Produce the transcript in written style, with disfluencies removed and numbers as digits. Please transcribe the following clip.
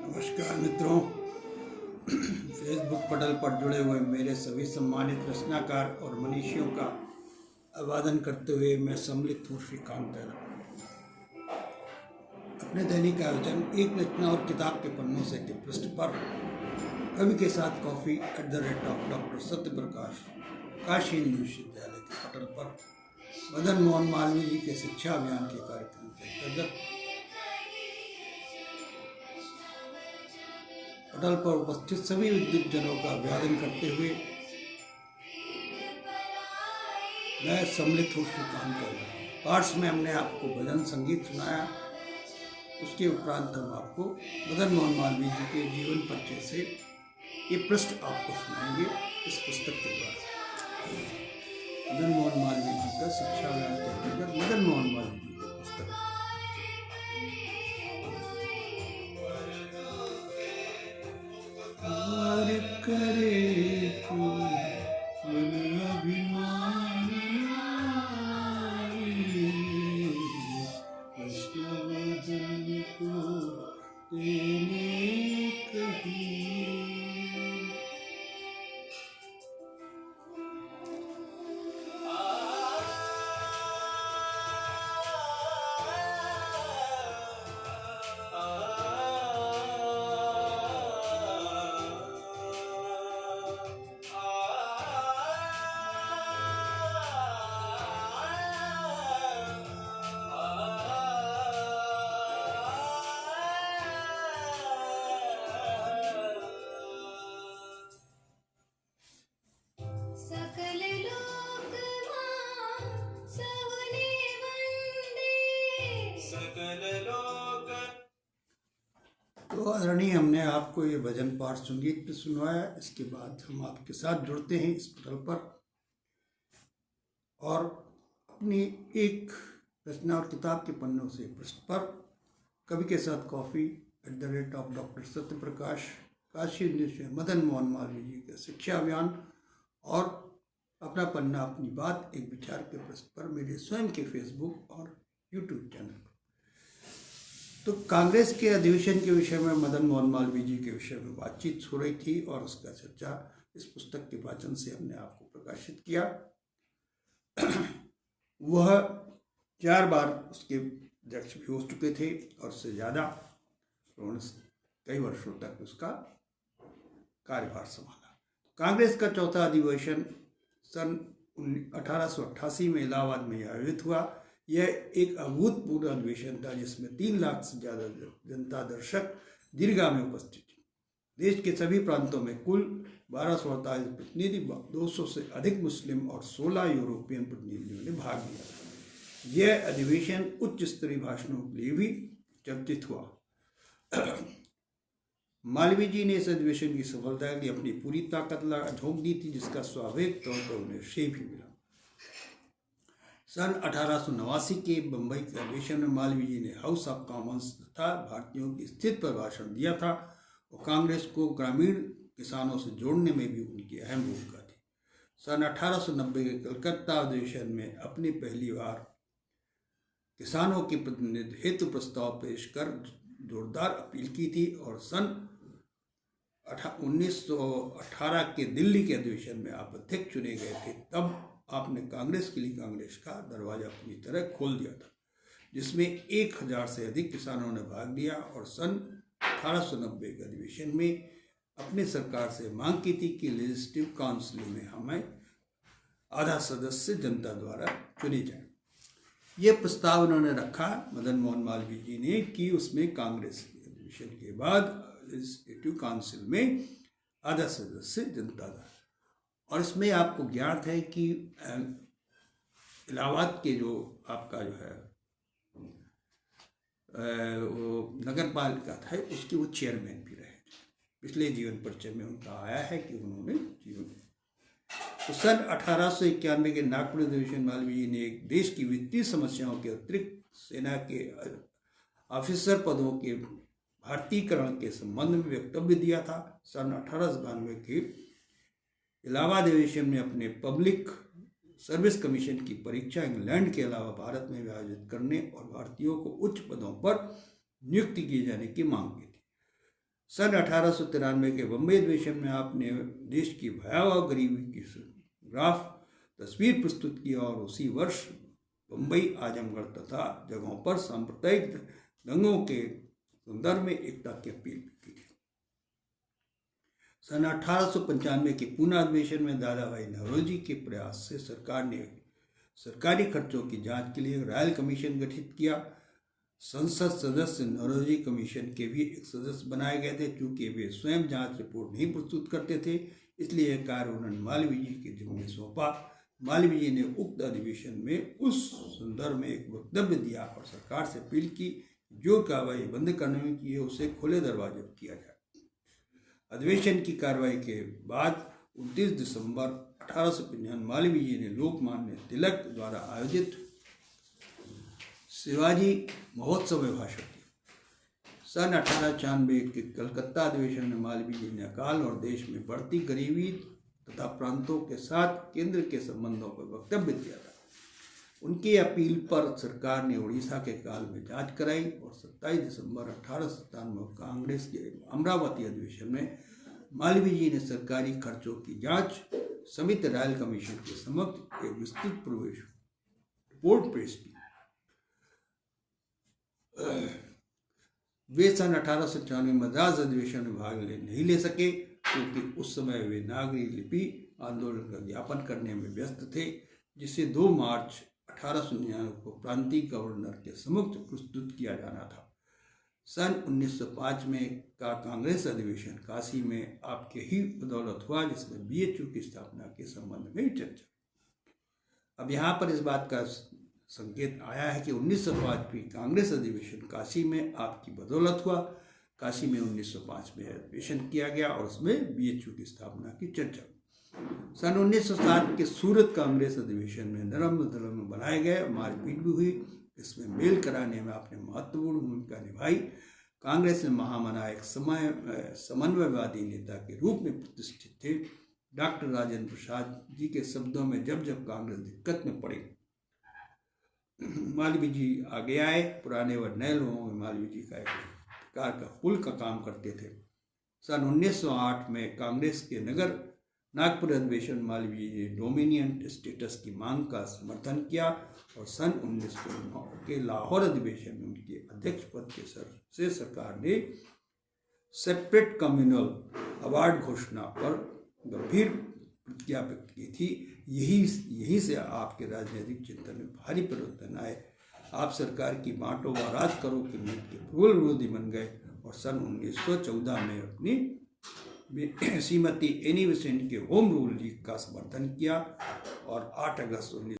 नमस्कार मित्रों। फेसबुक पटल पर जुड़े हुए मेरे सभी सम्मानित रचनाकार और मनीषियों का अभिवादन करते हुए मैं सम्मिलित हूँ श्रीकांत तैरा। अपने दैनिक आयोजन एक रचना और किताब के पन्नों से के पृष्ठ पर कवि के साथ कॉफी @ डॉक्टर सत्य प्रकाश काशी हिंदू विश्वविद्यालय के पटल पर मदन मोहन मालवीय जी के शिक्षा अभियान के कार्यक्रम के अंतर्गत पटल पर उपस्थित सभी विद्युतजनों का अभिवादन करते हुए मैं सम्मिलित हूँ श्रीकांत तैरा। पार्ट्स में हमने आपको भजन संगीत सुनाया। उसके उपरांत हम आपको मदन मोहन मालवीय जी के जीवन परिचय से ये पृष्ठ आपको सुनाएंगे। इस पुस्तक के द्वारा मदन मोहन मालवीय जी का शिक्षा अभियान के अंतर्गत मदन मोहन मालवीय जी की पुस्तक। करे अभिमान वैष्णवजन को तेने कही। तो आदरणीय, हमने आपको ये भजन पाठ संगीत पे सुनवाया। इसके बाद हम आपके साथ जुड़ते हैं इस पटल पर और अपनी एक रचना और किताब के पन्नों से पृष्ठ पर कवि के साथ कॉफी @ डॉक्टर सत्य प्रकाश काशी हिंदू मदन मोहन मालवीय जी का शिक्षा अभियान और अपना पन्ना अपनी बात एक विचार के पृष्ठ पर मेरे स्वयं के फेसबुक और यूट्यूब चैनल पर। तो कांग्रेस के अधिवेशन के विषय में मदन मोहन मालवीय जी के विषय में बातचीत हो रही थी और उसका चर्चा इस पुस्तक के वाचन से हमने आपको प्रकाशित किया। वह 4 बार उसके अध्यक्ष भी हो चुके थे और उससे ज़्यादा उन्होंने कई वर्षों तक उसका कार्यभार संभाला। कांग्रेस का चौथा अधिवेशन सन 1888 में इलाहाबाद में आयोजित हुआ। यह एक अभूतपूर्व अधिवेशन था जिसमें 3 लाख से ज़्यादा जनता दर्शक दीर्घा में उपस्थित थी। देश के सभी प्रांतों में कुल 1248 प्रतिनिधि, 200 से अधिक मुस्लिम और 16 यूरोपियन प्रतिनिधियों ने भाग लिया। यह अधिवेशन उच्च स्तरीय भाषणों के लिए भी चर्चित हुआ। मालवीय जी ने इस अधिवेशन की सफलता के लिए अपनी पूरी ताकत झोंक दी थी, जिसका स्वाभाविक तौर पर उन्हें श्रेय भी मिला। सन 1889 के बम्बई के अधिवेशन में मालवीय जी ने हाउस ऑफ कॉमन्स तथा भारतीयों की स्थिति पर भाषण दिया था और कांग्रेस को ग्रामीण किसानों से जोड़ने में भी उनकी अहम भूमिका थी। सन 1890 के कलकत्ता अधिवेशन में अपनी पहली बार किसानों के प्रतिनिधित्व हेतु प्रस्ताव पेश कर जोरदार अपील की थी और सन 1918 के दिल्ली के अधिवेशन में आप अध्यक्ष चुने गए थे। तब आपने कांग्रेस के लिए कांग्रेस का दरवाजा पूरी तरह खोल दिया था, जिसमें 1000 से अधिक किसानों ने भाग लिया और सन 1890 के अधिवेशन में अपनी सरकार से मांग की थी कि लेजिस्लेटिव काउंसिल में हमें आधा सदस्य जनता द्वारा चुने जाए। ये प्रस्ताव उन्होंने रखा मदन मोहन मालवीय जी ने कि उसमें कांग्रेस के अधिवेशन के बाद लेजिस्लेटिव काउंसिल में आधा सदस्य जनता द्वारा। और इसमें आपको ज्ञात है कि इलाहाबाद के जो आपका जो है वो नगर पालिका था, उसके वो चेयरमैन भी रहे। पिछले जीवन परिचय में उनका आया है कि उन्होंने जीवन तो सन 1891 के नागपुर अधिवेशन मालवीय जी ने एक देश की वित्तीय समस्याओं के अतिरिक्त सेना के ऑफिसर पदों के भारतीयकरण के संबंध में वक्तव्य दिया था। सन 1892 के इलाहाबाद अधिवेशन में अपने पब्लिक सर्विस कमीशन की परीक्षा इंग्लैंड के अलावा भारत में भी आयोजित करने और भारतीयों को उच्च पदों पर नियुक्ति किए जाने की मांग की थी। सन 1893 के बम्बई अधिवेशन में आपने देश की भयावह गरीबी की ग्राफ तस्वीर प्रस्तुत की और उसी वर्ष बम्बई, आजमगढ़ तथा जगहों पर सांप्रदायिक दंगों के संदर्भ में एकता की अपील की थी। सन 1895 के पूना अधिवेशन में दादा भाई नौरोजी के प्रयास से सरकार ने सरकारी खर्चों की जांच के लिए रॉयल कमीशन गठित किया। संसद सदस्य नौरोजी कमीशन के भी एक सदस्य बनाए गए थे। चूंकि वे स्वयं जांच रिपोर्ट नहीं प्रस्तुत करते थे, इसलिए यह कार्य उन्होंने मालवीय जी के जिम्मे सौंपा। मालवीय जी ने उक्त अधिवेशन में उस संदर्भ में एक वक्तव्य दिया और सरकार से अपील की जो कार्रवाई बंद करने में की है उसे खुले दरवाजे पर किया जाए। अधिवेशन की कार्रवाई के बाद 29 दिसंबर 1855 मालवीय जी ने लोकमान्य तिलक द्वारा आयोजित शिवाजी महोत्सव में भाषण दिया। सन 1896 के कलकत्ता अधिवेशन में मालवीय जी ने अकाल और देश में बढ़ती गरीबी तथा प्रांतों के साथ केंद्र के संबंधों पर वक्तव्य दिया था। उनकी अपील पर सरकार ने उड़ीसा के काल में जांच कराई और 27 दिसंबर 1897 कांग्रेस के अमरावती अधिवेशन में मालवीय जी ने सरकारी खर्चों की जांच समिति रॉयल कमीशन के समक्ष एक विस्तृत रिपोर्ट पेश की। वे सन 1894 में मद्रास अधिवेशन में भाग नहीं ले सके क्योंकि उस समय वे नागरिक लिपि आंदोलन का ज्ञापन करने में व्यस्त थे, जिसे 2 मार्च 1899 को प्रांतीय गवर्नर के समक्ष प्रस्तुत किया जाना था। सन 1905 में का कांग्रेस अधिवेशन काशी में आपके ही बदौलत हुआ, जिसमें बीएचयू की स्थापना के संबंध में चर्चा। अब यहाँ पर इस बात का संकेत आया है कि 1905 की कांग्रेस अधिवेशन काशी में आपकी बदौलत हुआ। काशी में 1905 में अधिवेशन किया गया और उसमें बीएचयू की स्थापना की चर्चा। सन 1907 के सूरत कांग्रेस अधिवेशन में नरम दलम बनाए गए, मारपीट भी हुई। इसमें मेल कराने में आपने महत्वपूर्ण भूमिका निभाई। कांग्रेस में महामना एक समन्वयवादी नेता के रूप में प्रतिष्ठित थे। डॉक्टर राजेंद्र प्रसाद जी के शब्दों में जब जब कांग्रेस दिक्कत में पड़ी, मालवीय जी आगे आए। पुराने व नए लोगों में मालवीय जी का एक प्रकार का पुल का काम करते थे। सन 1908 में कांग्रेस के नागपुर अधिवेशन मालवीय जी ने डोमिनियन स्टेटस की मांग का समर्थन किया और सन 1909 के लाहौर अधिवेशन में उनके अध्यक्ष पद के से सरकार ने सेपरेट कम्युनल अवार्ड घोषणा पर गंभीर प्रतिक्रिया व्यक्त की थी। यही से आपके राजनीतिक चिंतन में भारी परिवर्तन आए। आप सरकार की बांटो व राज करो की नीति के प्रबल विरोधी बन गए और सन 1914 में अपनी श्रीमती एनी बेसेंट के होम रूल लीग का समर्थन किया और 8 अगस्त